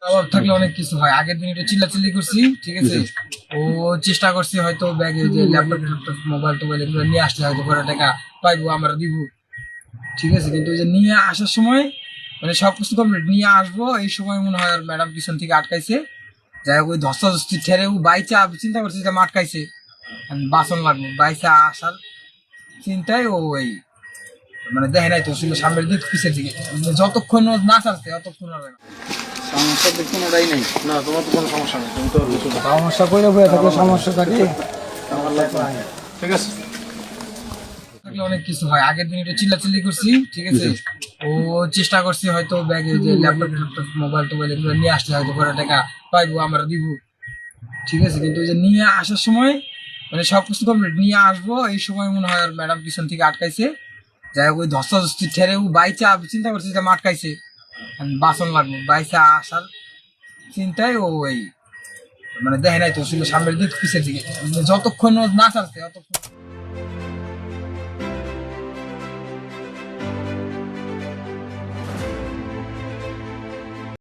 অভাব থাকলে অনেক কিছু হয়। আগের দিন একটু চিল্লাচিল্লি করছি, ঠিক আছে। ও চেষ্টা করছি হয়তো ব্যাগে যে ল্যাপটপ মোবাইল টোবাইল এগুলো নিয়ে আসলে হয়তো করে টাকা পাইবো, আমরা দিব, ঠিক আছে। কিন্তু ওই যে নিয়ে আসার সময় মানে সবকিছু কমপ্লিট নিয়ে আসবো এই সময় মনে হয় ম্যাডাম পিছন থেকে আটকাইছে। যাই হোক ওই ধস্তাধস্তি ঠেরে ও বাইচা চিন্তা করছে যে আটকাইছে, বাসন লাগবে বাইচা আসার চিন্তায় ও এই মানে দেখে নাই তো ছিল সামনের দিক পিছের দিকে, যতক্ষণ ও না চাচ্ছে ততক্ষণ হবে না। সমস্যা তো কোনোটাই নেই। না, তোমার তো কোনো সমস্যা নেই, তুমি তো কিছু না। সমস্যা করে বয়ে থাকলে সমস্যা থাকে। ঠিক আছে, থাকলে অনেক কিছু হয়। আগের দিন একটু চিল্লাচিল্লি করছি, ঠিক আছে। ও চেষ্টা করছি হয়তো ব্যাগে যে ল্যাপটপ মোবাইল টোবাইল এগুলো নিয়ে আসলে হয়তো করে টাকা পাইবো, আমরা দিব, ঠিক আছে। কিন্তু ওই যে নিয়ে আসার সময় মানে সবকিছু কমপ্লিট নিয়ে আসবো এই সময় মনে হয় ম্যাডাম পিছন থেকে আটকাইছে। যাই হোক ওই ধস্তাধস্তি ঠেরে ও বাইচা চিন্তা করছে যে আটকাইছে, বাসন লাগবে বাইচা আসার চিন্তায় ও এই মানে দেখে নাই তো ছিল সামনের দিক পিছের দিকে, যতক্ষণ ও না চাচ্ছে ততক্ষণ।